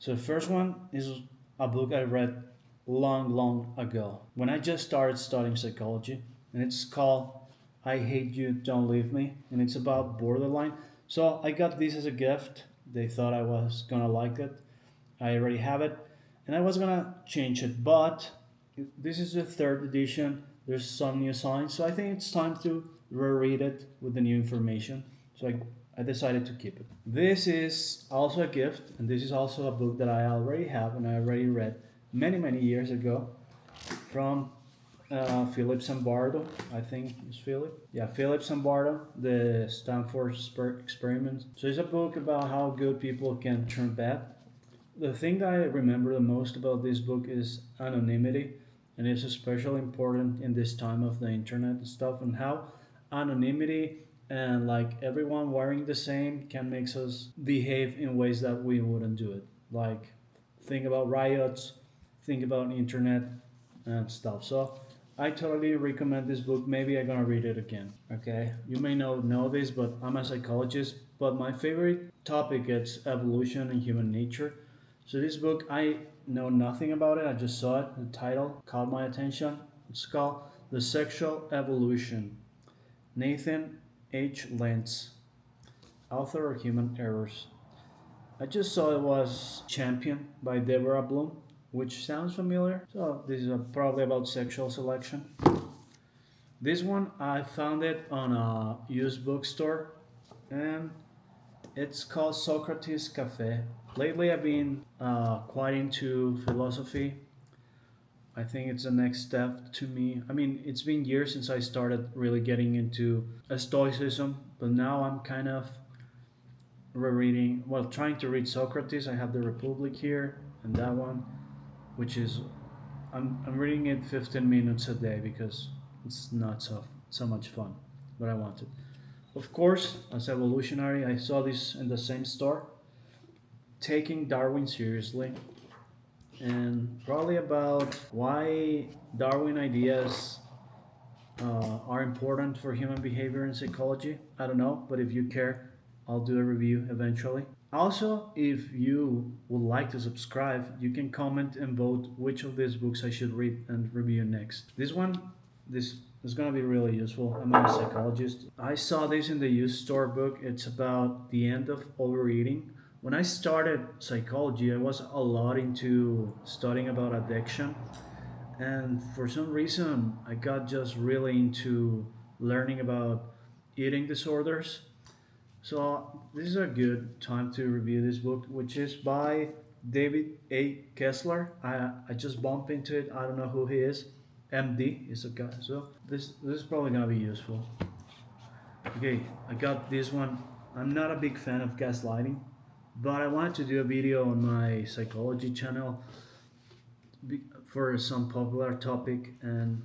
So the first one is a book I read long, long ago when I just started studying psychology, and it's called "I Hate You, Don't Leave Me," and it's about borderline. So I got this as a gift. They thought I was gonna like it. I already have it, and I was gonna change it, but this is the third edition. There's some new signs, so I think it's time to reread it with the new information. So I decided to keep it. This is also a gift, and this is also a book that I already have and I already read many, many years ago from Philip Zimbardo. I think it's Philip. Yeah, Philip Zimbardo, the Stanford Experiment. So it's a book about how good people can turn bad. The thing that I remember the most about this book is anonymity, and it's especially important in this time of the internet and stuff, and how anonymity and like everyone wearing the same can make us behave in ways that we wouldn't do it. Like think about riots, think about internet and stuff. So I totally recommend this book. Maybe I'm gonna read it again. Okay, you may not know this, but I'm a psychologist. But my favorite topic is evolution and human nature. So this book, I know nothing about it. I just saw it. The title caught my attention. It's called The Sexual Evolution. Nathan H. Lentz, author of Human Errors. I just saw it was championed by Deborah Bloom, which sounds familiar. So this is probably about sexual selection. This one I found it on a used bookstore, and it's called Socrates Cafe. Lately, I've been quite into philosophy. I think it's the next step to me. I mean, it's been years since I started really getting into Stoicism, but now I'm kind of rereading, well, trying to read Socrates. I have the Republic here and that one, which is, I'm reading it 15 minutes a day because it's not so much fun, but I want it. Of course, as evolutionary, I saw this in the same store, taking Darwin seriously, and probably about why Darwin ideas are important for human behavior and psychology. I don't know, but if you care, I'll do a review eventually. Also, if you would like to subscribe, you can comment and vote which of these books I should read and review next. This is gonna be really useful. I'm a psychologist. I saw this in the used store book. It's about the end of overeating. When I started psychology, I was a lot into studying about addiction, and for some reason I got just really into learning about eating disorders. So this is a good time to review this book, which is by David A. Kessler. I just bumped into it. I don't know who he is. MD is a guy. So this is probably gonna be useful. Okay, I got this one. I'm not a big fan of gaslighting, but I wanted to do a video on my psychology channel for some popular topic, and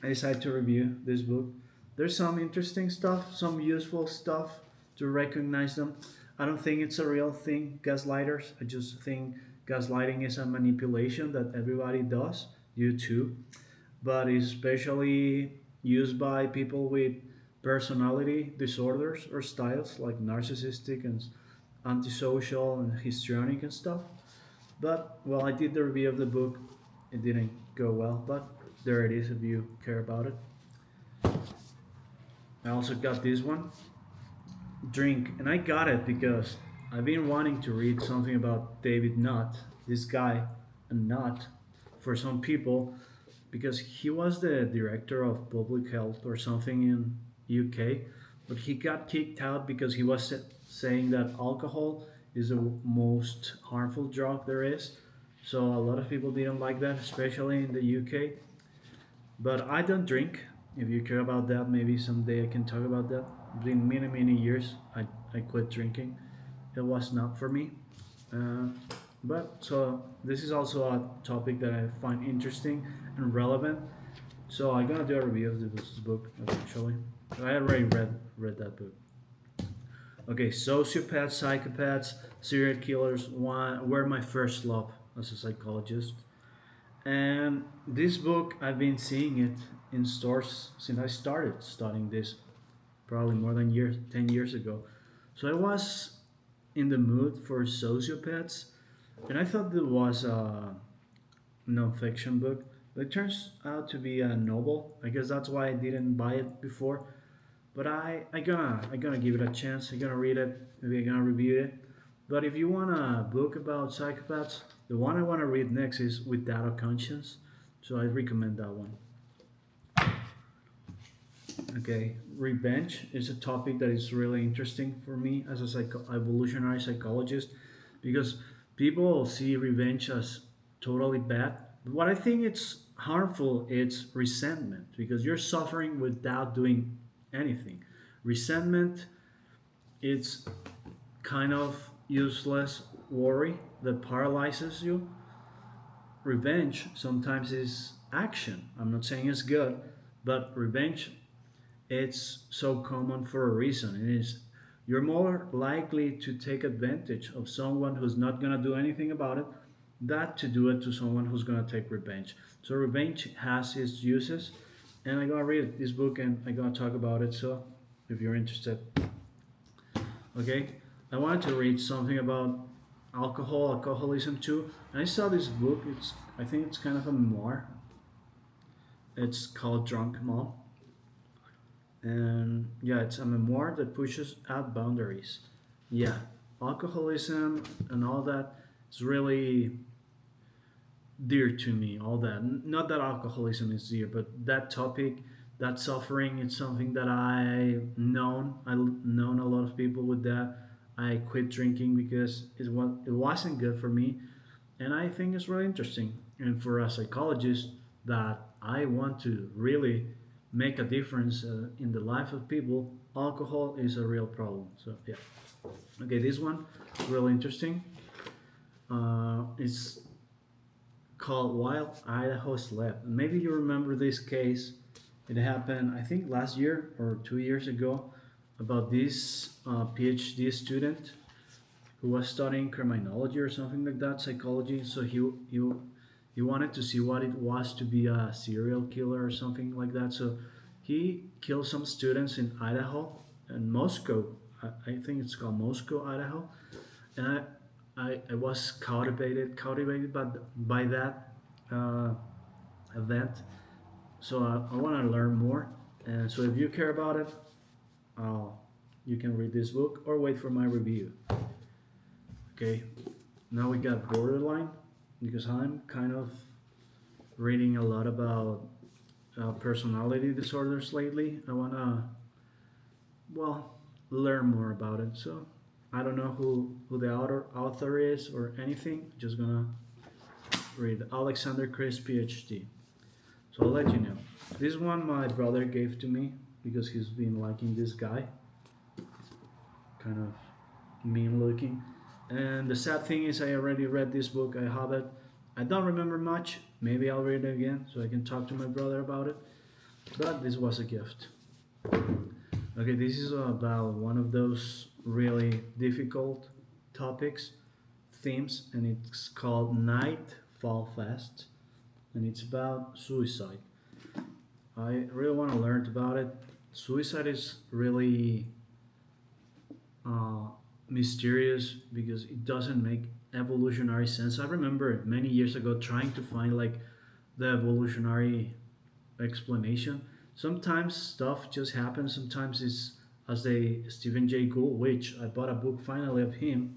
I decided to review this book. There's some interesting stuff, some useful stuff to recognize them. I don't think it's a real thing, gaslighters. I just think gaslighting is a manipulation that everybody does, you too, but is especially used by people with personality disorders or styles like narcissistic and antisocial and histrionic and stuff. But well, I did the review of the book. It didn't go well, but there it is if you care about it. I also got this one, Drink, and I got it because I've been wanting to read something about David Nutt, this guy, a nut for some people, because he was the director of public health or something in UK, but he got kicked out because he was saying that alcohol is the most harmful drug there is. So a lot of people didn't like that, especially in the UK. But I don't drink. If you care about that, maybe someday I can talk about that. It's been many, many years I quit drinking. It was not for me. Uh, but so this is also a topic that I find interesting and relevant. So I'm gonna do a review of this book eventually. I already read that book. Okay, sociopaths, psychopaths, serial killers were my first love as a psychologist. And this book, I've been seeing it in stores since I started studying this, probably more than 10 years ago. So I was in the mood for sociopaths, And I thought it was a nonfiction book, but it turns out to be a novel. I guess that's why I didn't buy it before. But I gonna give it a chance. I'm gonna read it. Maybe I'm gonna review it. But if you want a book about psychopaths, the one I want to read next is Without a Conscience. So I recommend that one. Okay, revenge is a topic that is really interesting for me as a evolutionary psychologist because people see revenge as totally bad. But what I think it's harmful it's resentment because you're suffering without doing anything. Resentment it's kind of useless worry that paralyzes you. Revenge sometimes is action. I'm not saying it's good, but revenge it's so common for a reason. It is you're more likely to take advantage of someone who's not gonna do anything about it than to do it to someone who's gonna take revenge. So revenge has its uses, and I'm gonna read this book and I'm gonna talk about it. So if you're interested, okay. I wanted to read something about alcoholism too. And I saw this book. I think it's kind of a memoir. It's called Drunk Mom, and yeah, it's a memoir that pushes out boundaries. Yeah, alcoholism and all that is really dear to me. All that, not that alcoholism is dear, but that topic, that suffering, it's something that I known a lot of people with that. I quit drinking because it wasn't good for me, and I think it's really interesting. And for a psychologist, that I want to really make a difference in the life of people, alcohol is a real problem. So yeah, okay, this one really interesting. It's called While Idaho Slept. Maybe you remember this case. It happened, I think, last year or 2 years ago, about this PhD student who was studying criminology or something like that, psychology. So he wanted to see what it was to be a serial killer or something like that. So he killed some students in Idaho and Moscow. I think it's called Moscow, Idaho. And I was captivated by that uh, event. So I want to learn more. And so if you care about it, uh, you can read this book or wait for my review. Okay, now we got Borderline because I'm kind of reading a lot about personality disorders lately. I want to, well, learn more about it. So I don't know who the author is or anything. Just gonna read Alexander Chris, PhD. So I'll let you know. This one my brother gave to me because he's been liking this guy, kind of mean looking. And the sad thing is, I already read this book. I have it. I don't remember much. Maybe I'll read it again so I can talk to my brother about it. But this was a gift. Okay, this is about one of those really difficult topics, themes, and it's called Night Fall Fast, and it's about suicide. I really want to learn about it. Suicide is really uh, mysterious because it doesn't make evolutionary sense. I remember many years ago trying to find like the evolutionary explanation. Sometimes stuff just happens. Sometimes it's as a Stephen Jay Gould, which I bought a book finally of him,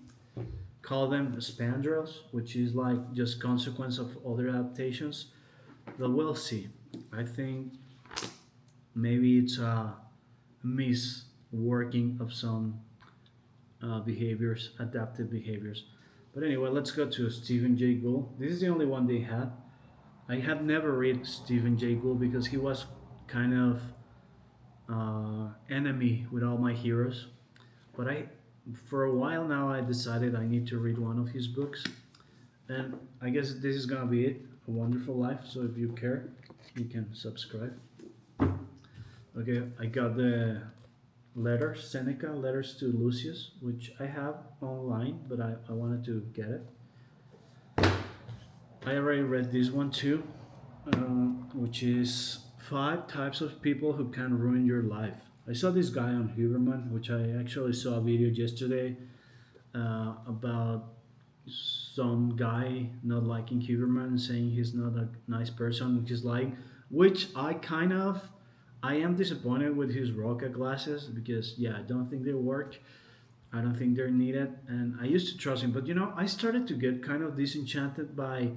call them spandrels, which is like just consequence of other adaptations. But we'll see. I think maybe it's a misworking of some behaviors, adaptive behaviors. But anyway, let's go to Stephen Jay Gould. This is the only one they had. I had never read Stephen Jay Gould because he was kind of enemy with all my heroes. But for a while now, I decided I need to read one of his books, and I guess this is gonna be it. A Wonderful Life. So if you care, you can subscribe. Okay, I got the letters, Seneca, Letters to Lucius, which I have online, but I wanted to get it. I already read this one too, which is Five Types of People Who Can Ruin Your Life. I saw this guy on Huberman, which I actually saw a video yesterday about some guy not liking Huberman and saying he's not a nice person, which I am disappointed with his Roca glasses because yeah, I don't think they work. I don't think they're needed, and I used to trust him, but I started to get kind of disenchanted by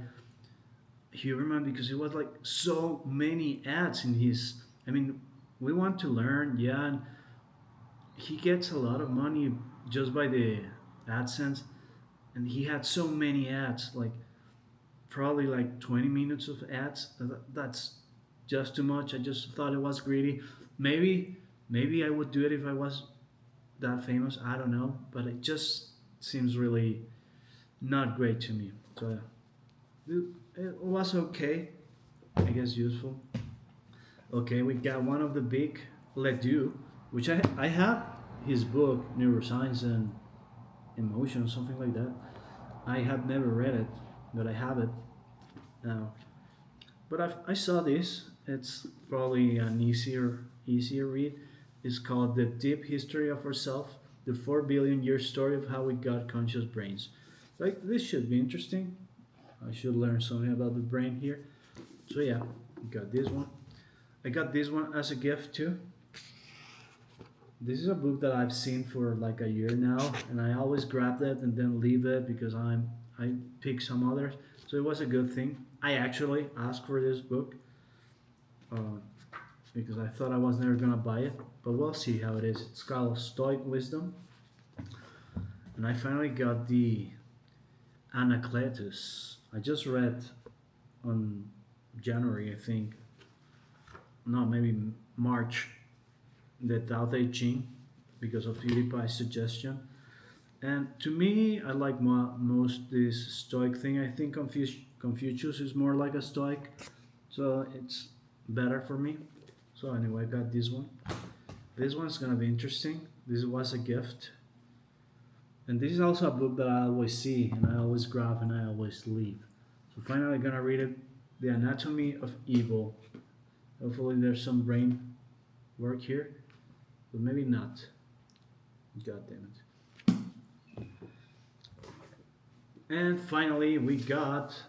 Huberman because it was like so many ads in his. I mean, we want to learn, yeah, and he gets a lot of money just by the AdSense, and he had so many ads, like probably like 20 minutes of ads. That's just too much. I just thought it was greedy. Maybe, maybe I would do it if I was that famous. I don't know, but it just seems really not great to me. So it was okay, I guess useful. Okay, we got one of the big Ledoux, which I have his book Neuroscience and Emotion, something like that. I have never read it, but I have it now. But I saw this. It's probably an easier read. It's called The Deep History of Ourself, the 4 billion year story of how we got conscious brains. Like this should be interesting. I should learn something about the brain here. So yeah, got this one. I got this one as a gift too. This is a book that I've seen for like a year now, and I always grab it and then leave it because I pick some others. So it was a good thing. I actually asked for this book uh, because I thought I was never gonna buy it, but we'll see how it is. It's called Stoic Wisdom, and I finally got the Anacletus. I just read on January, I think. No, maybe March, the Tao Te Ching because of PewDiePie's suggestion. And to me, I like most this Stoic thing. I think Confucius is more like a Stoic, so it's better for me. So anyway, I got this one. This one's gonna be interesting. This was a gift, and this is also a book that I always see and I always grab and I always leave. So finally, I'm gonna read it. The Anatomy of Evil. Hopefully, there's some brain work here, but maybe not. God damn it. And finally, we got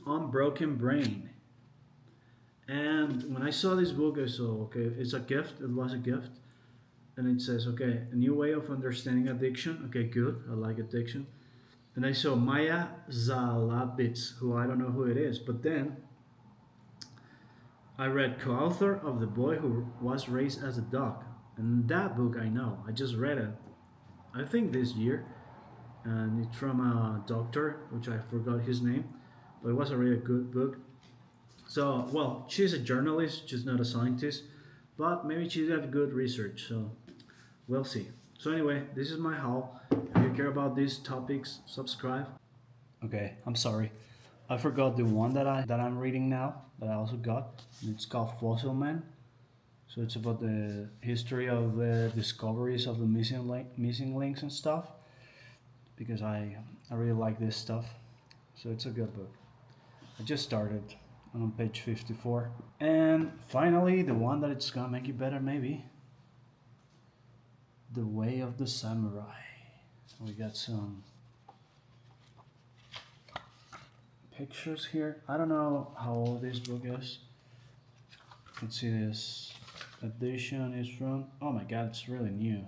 Unbroken Brain. And when I saw this book, I saw, okay, it's a gift. It was a gift. And it says, okay, a new way of understanding addiction. Okay, good. I like addiction. And I saw Maya Zalabitz, who I don't know who it is. But then I read co-author of The Boy Who Was Raised as a Dog. And that book I know. I just read it, I think this year. And it's from a doctor, which I forgot his name. But it was a really good book. So, well, she's a journalist, she's not a scientist, but maybe she did good research, so we'll see. So, anyway, this is my haul. If you care about these topics, subscribe. Okay, I'm sorry. I forgot the one that I'm reading now that I also got. It's called Fossil Man. So it's about the history of the discoveries of the missing links and stuff. Because I really like this stuff. So it's a good book. I just started on page 54. And finally, the one that it's gonna make it better, maybe. The Way of the Samurai. We got some pictures here. I don't know how old this book is. Let's see, this edition is from, oh my god, it's really new.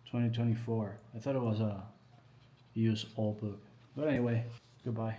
2024. I thought it was a used old book. But anyway, goodbye.